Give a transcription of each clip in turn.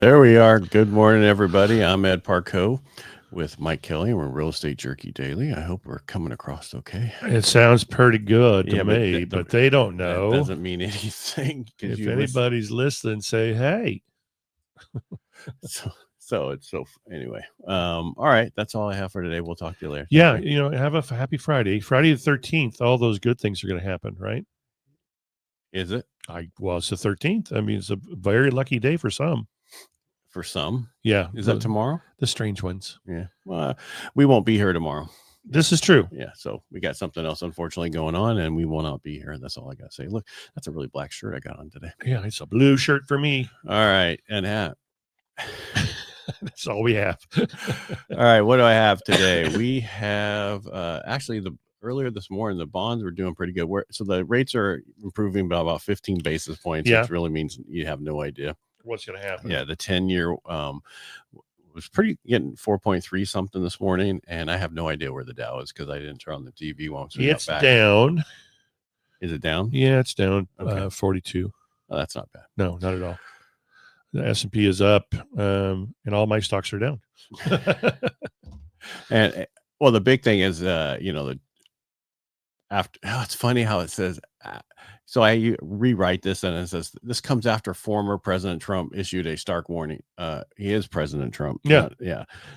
There we are. Good morning, everybody. I'm Ed Parcaut with Mike Kelly, and we're Real Estate Jerky Daily. I hope we're coming across okay. It sounds pretty good to Yeah, me, but they don't that know. doesn't mean anything. If You anybody's listening, say hey. Anyway. All right, that's all I have for today. We'll talk to you later. Yeah, have a happy Friday. Friday the 13th, all those good things are going to happen, right? Is it? Well, it's the 13th. I mean, it's a very lucky day for some. For some? Yeah. Is that tomorrow? The strange ones. Yeah. Well, we won't be here tomorrow. This is true. Yeah, so we got something else, unfortunately, going on, and we will not be here. That's all I got to say. Look, that's a really black shirt I got on today. Yeah, it's a blue shirt for me. All right, and hat. That's all we have. All right, what do I have today? We have actually earlier this morning, the bonds were doing pretty good. So the rates are improving by about 15 basis points, which really means you have no idea what's going to happen. Yeah, the 10-year was getting 4.3 something this morning, and I have no idea where the Dow is because I didn't turn on the TV once. It's down. Is it down? Yeah, it's down 42. Oh, that's not bad. No, not at all. The S&P is up, and all my stocks are down. And well, the big thing is, it's funny how it says. So I rewrite this and it says, this comes after former President Trump issued a stark warning. He is President Trump. Yeah.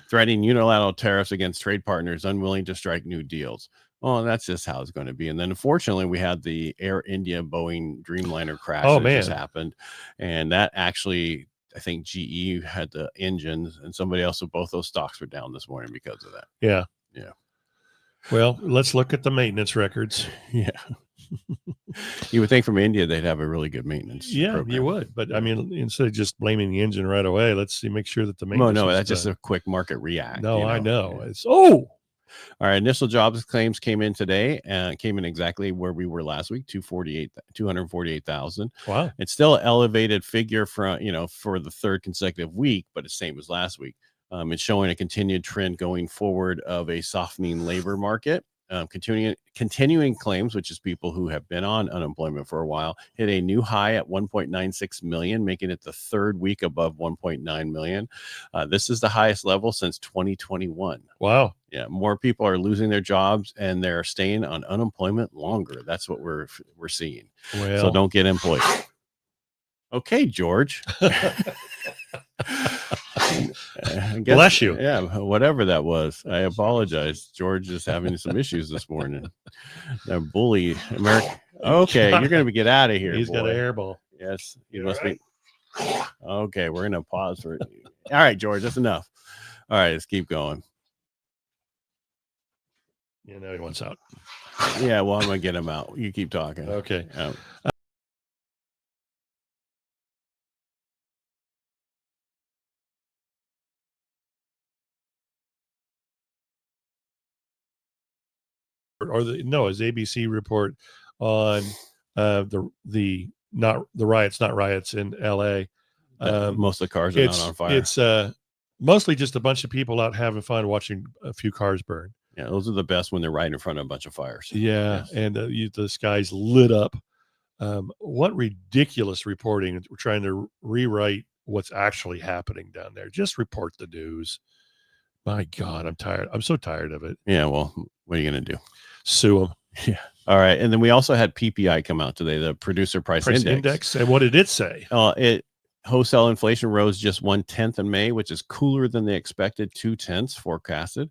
Threatening unilateral tariffs against trade partners unwilling to strike new deals. Well, that's just how it's going to be. And then unfortunately, we had the Air India Boeing Dreamliner crash that just happened. And that actually, I think GE had the engines and somebody else, so both those stocks were down this morning because of that. Yeah. Yeah. Well, let's look at the maintenance records. Yeah. You would think from India they'd have a really good maintenance program. You would. But I mean, instead of just blaming the engine right away, let's make sure that the maintenance that's just a quick market react. No, I know. Yeah. It's all right. Initial jobs claims came in today and came in exactly where we were last week, 248,000. Wow. It's still an elevated figure for the third consecutive week, but it's same as last week. It's showing a continued trend going forward of a softening labor market. Continuing claims, which is people who have been on unemployment for a while, hit a new high at 1.96 million, making it the third week above 1.9 million. This is the highest level since 2021. Wow. Yeah, more people are losing their jobs and they're staying on unemployment longer. That's what we're seeing. Well, so don't get employed. Okay, George. Bless you. Yeah, whatever that was. I apologize. George is having some issues this morning. That bully America. Okay, you're going to get out of here. He's got an airball. Yes, he must be. Okay, we're going to pause for it. All right, George, that's enough. All right, let's keep going. Yeah, now he wants out. Yeah, well, I'm going to get him out. You keep talking. Okay. His ABC report on the riots in LA. Most of the cars are not on fire. It's mostly just a bunch of people out having fun watching a few cars burn. Yeah, those are the best when they're right in front of a bunch of fires. Yeah, yes. And the sky's lit up. What ridiculous reporting. We're trying to rewrite what's actually happening down there. Just report the news. My God, I'm tired. I'm so tired of it. Yeah, well, what are you going to do? Sue them. Yeah. All right. And then we also had PPI come out today, the producer price index. And what did it say? Wholesale inflation rose just 0.1 in May, which is cooler than the expected 0.2 forecasted.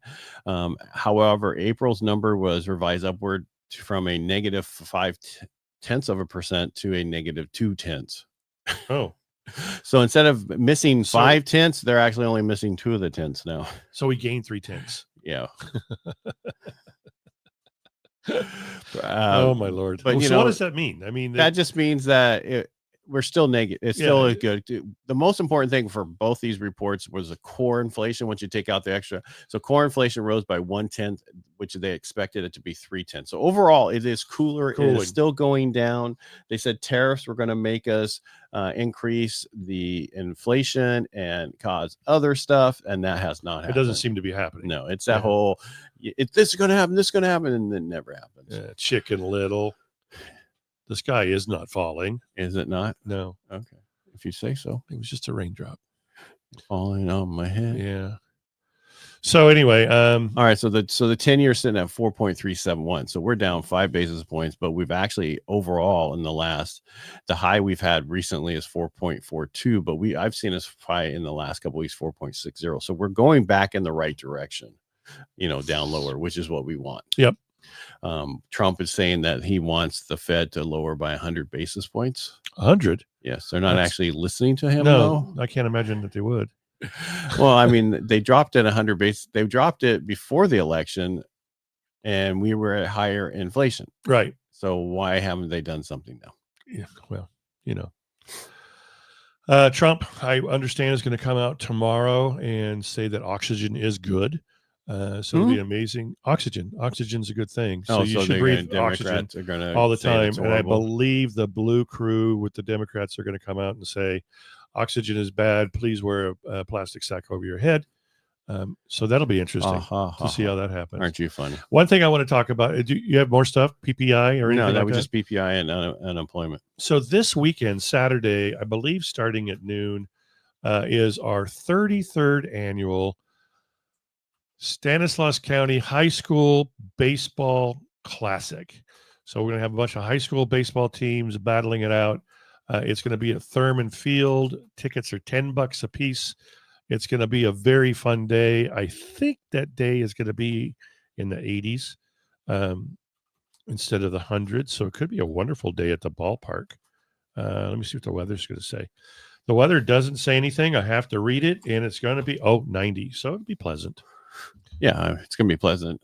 However, April's number was revised upward from a negative 0.5% to a negative 0.2. Oh. So instead of missing 0.5, they're actually only missing 2 of the tenths now. So we gained 0.3. Yeah. Oh my Lord! But so what does that mean? I mean, that just means that we're still negative. It's still good. The most important thing for both these reports was the core inflation. Once you take out the extra, so core inflation rose by 0.1, which they expected it to be 0.3. So overall, it is cooler. It is still going down. They said tariffs were going to make us increase the inflation and cause other stuff, and that has not happened. It doesn't seem to be happening. No, it's that whole. This is going to happen. This is going to happen, and it never happens. Chicken Little. The sky is not falling. Is it not? No. Okay. If you say so. It was just a raindrop. falling on my head. Yeah. So anyway, all right. So the 10-year sitting at 4.371. So we're down 5 basis points, but we've actually overall in the high we've had recently is 4.42, but I've seen us high in the last couple of weeks 4.60. So we're going back in the right direction, down lower, which is what we want. Yep. Trump is saying that he wants the Fed to lower by 100 basis points. 100? Yes, they're not actually listening to him. No, though. I can't imagine that they would. Well, I mean, they dropped it 100 basis. They dropped it before the election, and we were at higher inflation. Right. So why haven't they done something now? Yeah. Well, Trump, I understand, is going to come out tomorrow and say that oxygen is good. So it'll be amazing. Oxygen's a good thing. So you should breathe oxygen all the time. And I believe the blue crew with the Democrats are going to come out and say, oxygen is bad. Please wear a plastic sack over your head. So that'll be interesting to see how that happens. Aren't you funny? One thing I want to talk about, do you have more stuff, PPI or anything? No, that like was just PPI and unemployment. So this weekend, Saturday, I believe starting at noon, is our 33rd annual Stanislaus County High School Baseball Classic. So we're going to have a bunch of high school baseball teams battling it out. It's going to be at Thurman Field. Tickets are $10 a piece. It's going to be a very fun day. I think that day is going to be in the 80s instead of the 100s. So it could be a wonderful day at the ballpark. Let me see what the weather's going to say. The weather doesn't say anything. I have to read it, and it's going to be 90. So it'll be pleasant. Yeah, it's going to be pleasant.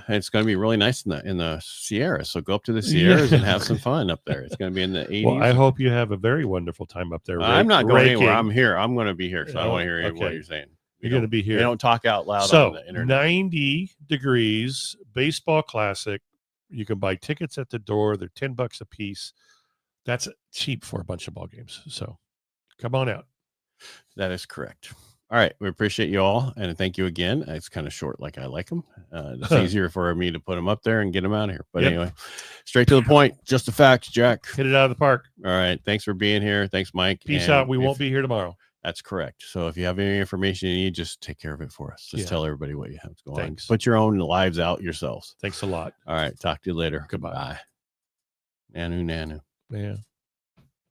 It's going to be really nice in the Sierras. So go up to the Sierras and have some fun up there. It's going to be in the 80s. Well, I hope you have a very wonderful time up there. I'm not going anywhere. I'm here. I'm going to be here. So I don't want to hear what you're saying. You're going to be here. We don't talk out loud on the internet. 90 degrees, baseball classic. You can buy tickets at the door. They're $10 a piece. That's cheap for a bunch of ball games. So come on out. That is correct. All right. We appreciate you all. And thank you again. It's kind of short like I like them. It's easier for me to put them up there and get them out of here. But anyway, straight to the point. Just the facts, Jack. Hit it out of the park. All right. Thanks for being here. Thanks, Mike. Peace out. We won't be here tomorrow. That's correct. So if you have any information you need, just take care of it for us. Just tell everybody what you have going on. Put your own lives out yourselves. Thanks a lot. All right. Talk to you later. Goodbye. Bye. Nanu. Yeah.